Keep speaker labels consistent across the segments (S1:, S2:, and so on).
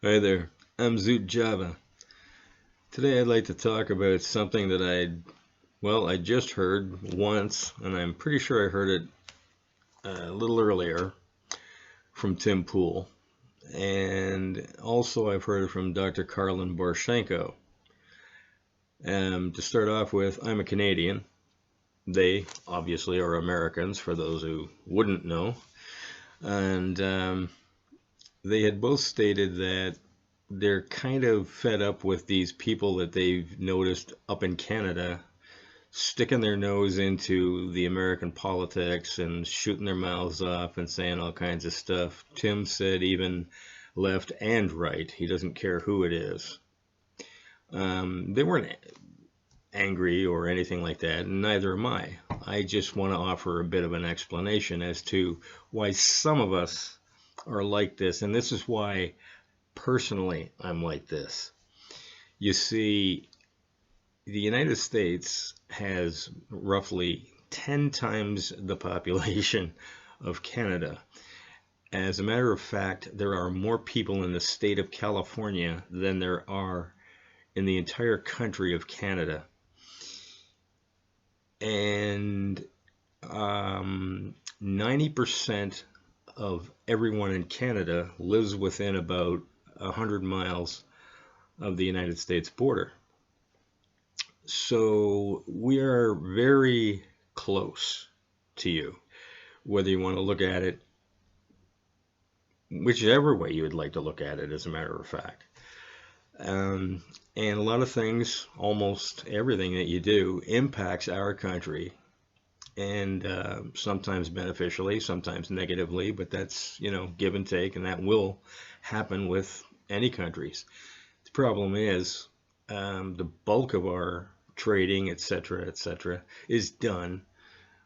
S1: Hi there, I'm Zoot Java. Today I'd like to talk about something that I just heard once, and I'm pretty sure I heard it a little earlier from Tim Pool. And also I've heard it from Dr. Karlin Borshenko. To start off with, I'm a Canadian. They obviously are Americans, for those who wouldn't know. And they had both stated that they're kind of fed up with these people that they've noticed up in Canada sticking their nose into the American politics and shooting their mouths off and saying all kinds of stuff. Tim said even left and right. He doesn't care who it is. They weren't angry or anything like that, and neither am I. I just want to offer a bit of an explanation as to why some of us are like this, and this is why personally I'm like this. You see, the United States has roughly 10 times the population of Canada. As a matter of fact, there are more people in the state of California than there are in the entire country of Canada. And 90% of everyone in Canada lives within about 100 miles of the United States border. So we are very close to you, whether you want to look at it, whichever way you would like to look at it, as a matter of fact. And a lot of things, almost everything that you do, impacts our country, and sometimes beneficially, sometimes negatively, but that's, give and take, and that will happen with any countries. The problem is the bulk of our trading, etc., is done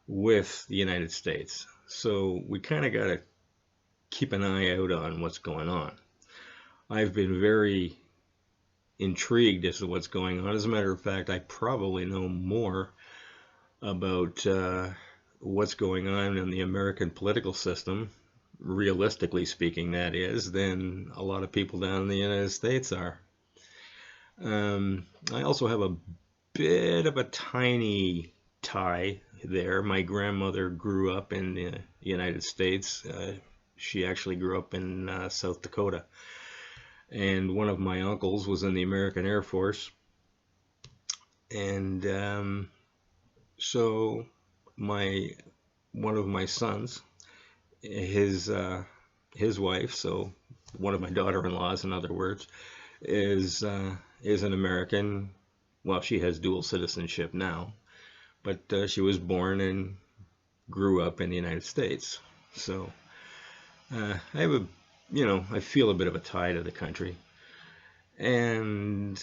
S1: with the United States. So we kind of got to keep an eye out on what's going on. I've been very intrigued as to what's going on. As a matter of fact, I probably know more about what's going on in the American political system, realistically speaking, that is, than a lot of people down in the United States are. I also have a bit of a tiny tie there. My grandmother grew up in the United States. She actually grew up in South Dakota. And one of my uncles was in the American Air Force. And so one of my sons, his wife, so one of my daughter-in-laws, in other words, is an American. Well, she has dual citizenship now, but she was born and grew up in the United States. So I have I feel a bit of a tie to the country. And,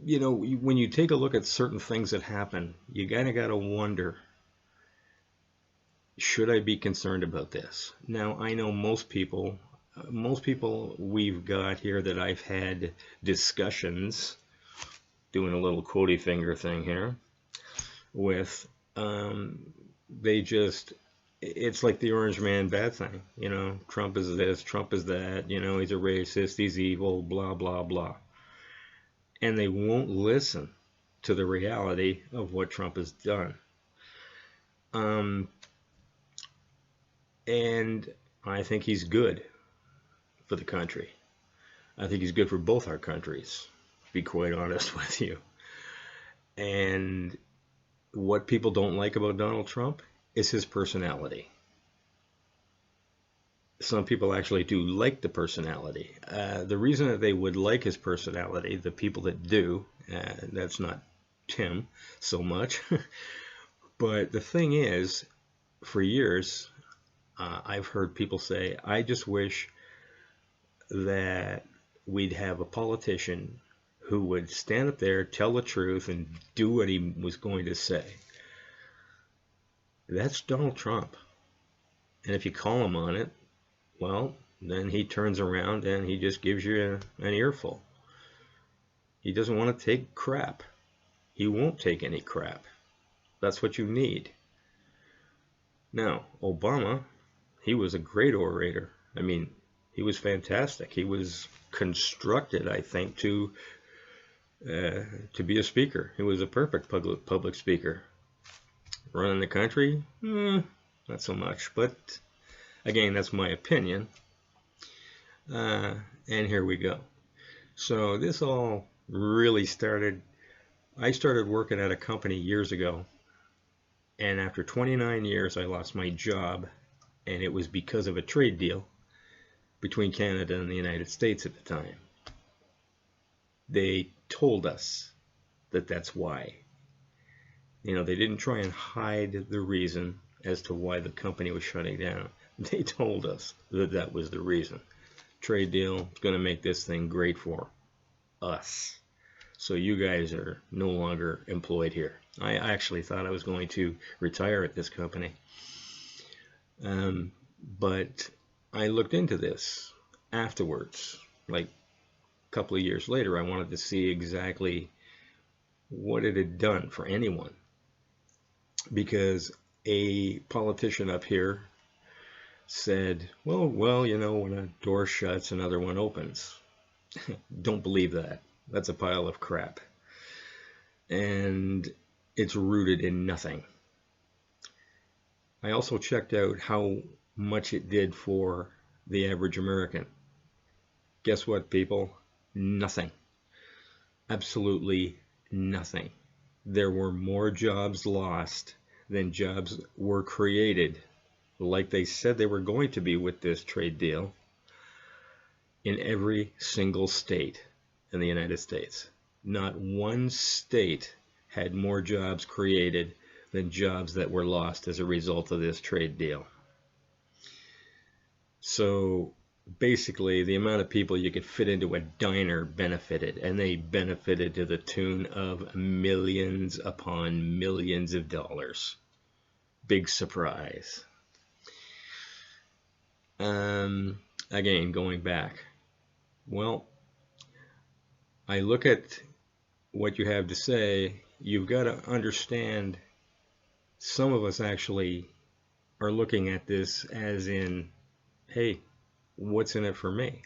S1: when you take a look at certain things that happen, you kind of got to wonder, should I be concerned about this? Now, I know most people we've got here that I've had discussions, doing a little quotey finger thing here, with, it's like the orange man bad thing. Trump is this, Trump is that, he's a racist, he's evil, blah, blah, blah. And they won't listen to the reality of what Trump has done. And I think he's good for the country. I think he's good for both our countries, to be quite honest with you. And what people don't like about Donald Trump is his personality. Some people actually do like the personality. The reason that they would like his personality, the people that do, that's not Tim so much. But the thing is, for years, I've heard people say, I just wish that we'd have a politician who would stand up there, tell the truth, and do what he was going to say. That's Donald Trump. And if you call him on it, well, then he turns around and he just gives you an earful. He doesn't want to take crap. He won't take any crap. That's what you need. Now, Obama, he was a great orator. I mean, He was fantastic. He was constructed, I think, to be a speaker. He was a perfect public speaker. Running the country, not so much. But again, that's my opinion. And here we go. So this all really started. I started working at a company years ago, and after 29 years, I lost my job, and it was because of a trade deal between Canada and the United States at the time. They told us that that's why. You know, they didn't try and hide the reason as to why the company was shutting down. They told us that that was the reason. Trade deal is going to make this thing great for us. So you guys are no longer employed here. I actually thought I was going to retire at this company. But I looked into this afterwards, like a couple of years later. I wanted to see exactly what it had done for anyone. Because a politician up here said, well, you know, when a door shuts, another one opens. Don't believe that. That's a pile of crap. And it's rooted in nothing. I also checked out how much it did for the average American. Guess what, people? Nothing. Absolutely nothing. There were more jobs lost than jobs were created, like they said they were going to be with this trade deal, in every single state in the United States. Not one state had more jobs created than jobs that were lost as a result of this trade deal. So basically, the amount of people you could fit into a diner benefited, and they benefited to the tune of millions upon millions of dollars. Big surprise. Again, going back. Well, I look at what you have to say. You've got to understand, some of us actually are looking at this as in, hey, what's in it for me?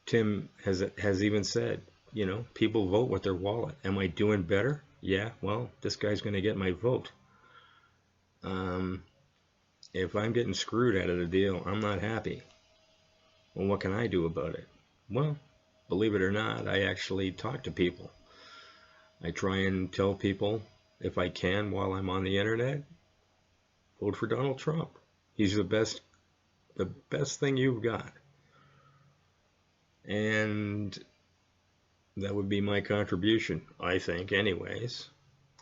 S1: Tim has even said, you know, people vote with their wallet. Am I doing better? Yeah, well, this guy's going to get my vote. If I'm getting screwed out of the deal, I'm not happy. Well, what can I do about it? Well, believe it or not, I actually talk to people. I try and tell people, if I can, while I'm on the internet, vote for Donald Trump. He's the best thing you've got. And that would be my contribution, I think, anyways.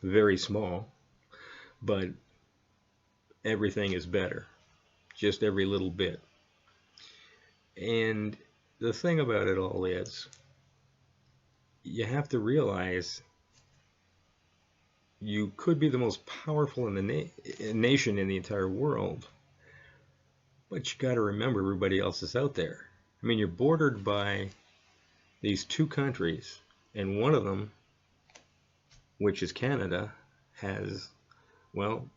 S1: Very small, but everything is better. Just every little bit. And the thing about it all is, you have to realize you could be the most powerful in the nation in the entire world, but you got to remember everybody else is out there. I mean, you're bordered by these two countries, and one of them, which is Canada, has, well,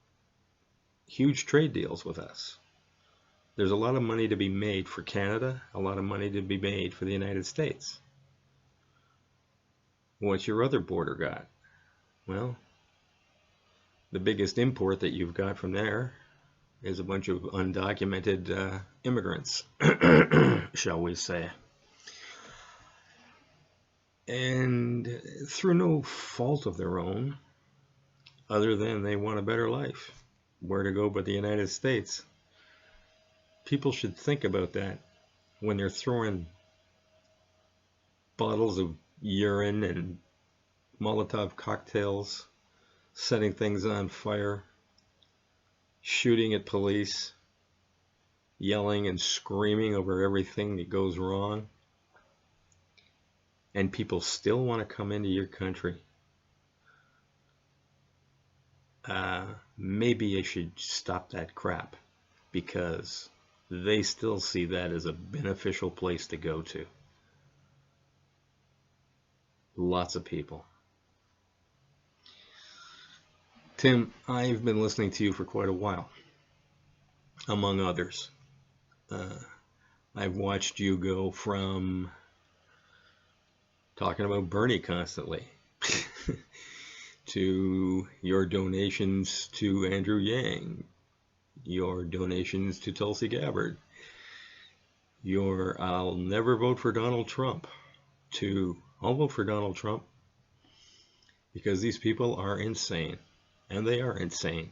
S1: huge trade deals with us. There's a lot of money to be made for Canada, a lot of money to be made for the United States. What's your other border got? Well, the biggest import that you've got from there is a bunch of undocumented immigrants, shall we say. And through no fault of their own, other than they want a better life. Where to go but the United States? People should think about that when they're throwing bottles of urine and Molotov cocktails, setting things on fire, shooting at police, yelling and screaming over everything that goes wrong, and people still want to come into your country. Maybe you should stop that crap, because they still see that as a beneficial place to go to. Lots of people. Tim, I've been listening to you for quite a while, among others. I've watched you go from talking about Bernie constantly to your donations to Andrew Yang, your donations to Tulsi Gabbard, your I'll never vote for Donald Trump to I'll vote for Donald Trump because these people are insane. And they are insane.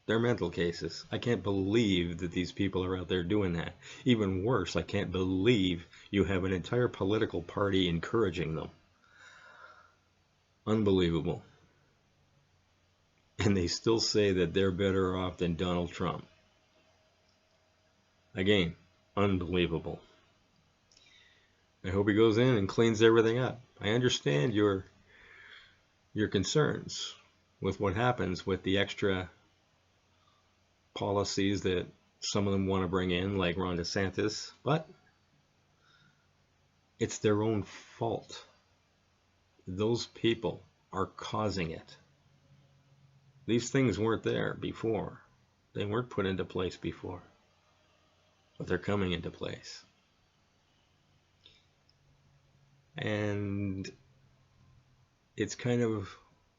S1: They're mental cases. I can't believe that these people are out there doing that. Even worse, I can't believe you have an entire political party encouraging them. Unbelievable. And they still say that they're better off than Donald Trump. Again, unbelievable. I hope he goes in and cleans everything up. I understand your concerns with what happens with the extra policies that some of them want to bring in, like Ron DeSantis, but it's their own fault. Those people are causing it. These things weren't there before. They weren't put into place before, but they're coming into place. And it's kind of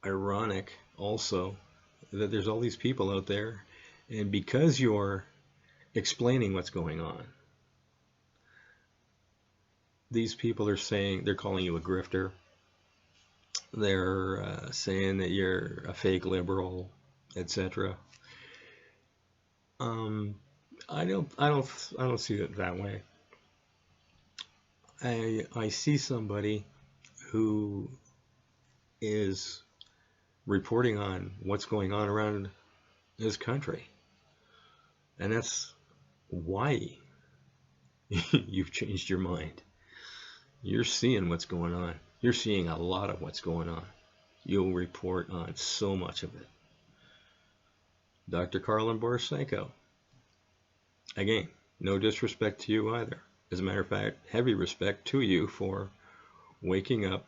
S1: ironic also that there's all these people out there, and because you're explaining what's going on, these people are saying, they're calling you a grifter. They're saying that you're a fake liberal, etc. I don't see it that way. I see somebody who is reporting on what's going on around this country, and that's why you've changed your mind. You're seeing what's going on. You're seeing a lot of what's going on. You'll report on so much of it. Dr. Carlin Borisenko. Again, no disrespect to you either. As a matter of fact, heavy respect to you for waking up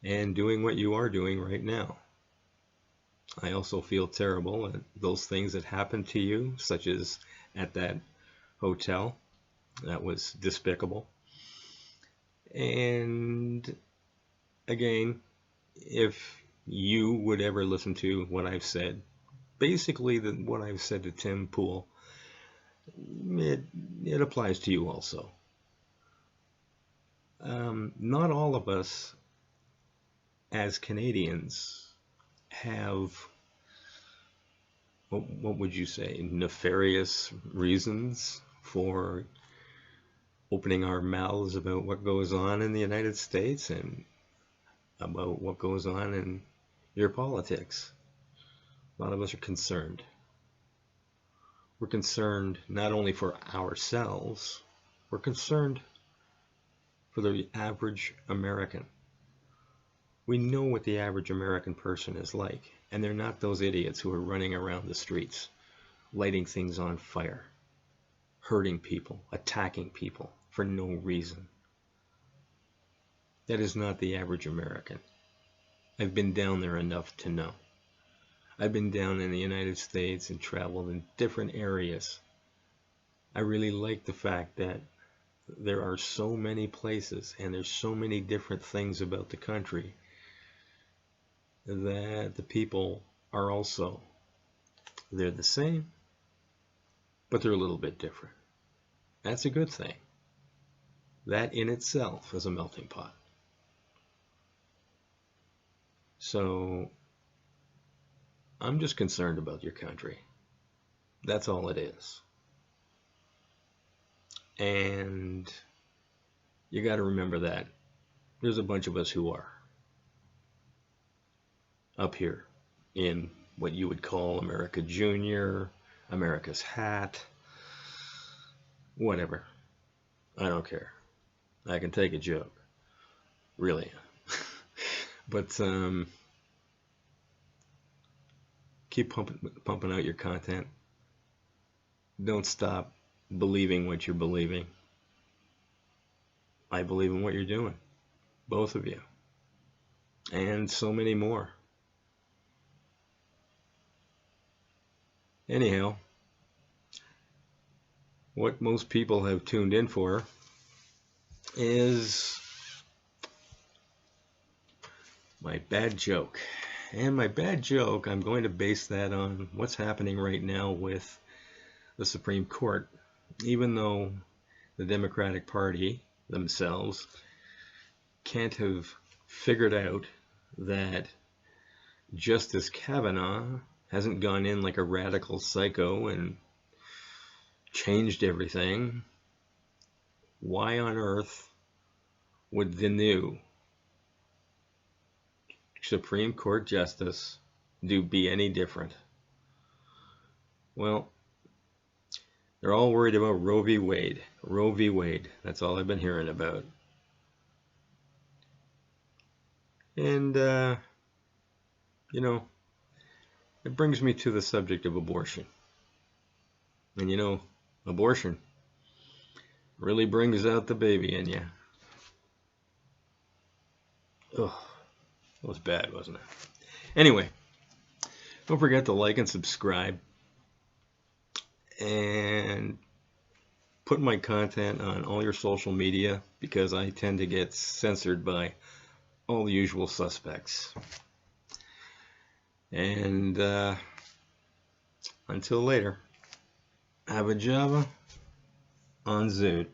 S1: and doing what you are doing right now. I also feel terrible at those things that happened to you, such as at that hotel. That was despicable. And again, if you would ever listen to what I've said, basically what I've said to Tim Pool, it applies to you also. Not all of us as Canadians have, what would you say, nefarious reasons for opening our mouths about what goes on in the United States and about what goes on in your politics. A lot of us are concerned. We're concerned not only for ourselves, we're concerned for the average American. We know what the average American person is like, and they're not those idiots who are running around the streets, lighting things on fire, hurting people, attacking people for no reason. That is not the average American. I've been down there enough to know. I've been down in the United States and traveled in different areas. I really like the fact that there are so many places and there's so many different things about the country that the people are also, they're the same, but they're a little bit different. That's a good thing. That in itself is a melting pot. So I'm just concerned about your country. That's all it is. And you got to remember that there's a bunch of us who are up here in what you would call America Junior, America's hat, whatever. I don't care. I can take a joke. Really. But keep pumping out your content. Don't stop believing what you're believing. I believe in what you're doing. Both of you. And so many more. Anyhow, what most people have tuned in for is my bad joke. And my bad joke, I'm going to base that on what's happening right now with the Supreme Court. Even though the Democratic Party themselves can't have figured out that Justice Kavanaugh hasn't gone in like a radical psycho and changed everything, why on earth would the new Supreme Court Justice be any different? Well, they're all worried about Roe v. Wade. Roe v. Wade. That's all I've been hearing about. And, you know, it brings me to the subject of abortion. And, you know, abortion really brings out the baby in you. Ugh, that was bad, wasn't it? Anyway, don't forget to like and subscribe. And put my content on all your social media because I tend to get censored by all the usual suspects. And until later, have a Java on Zoot.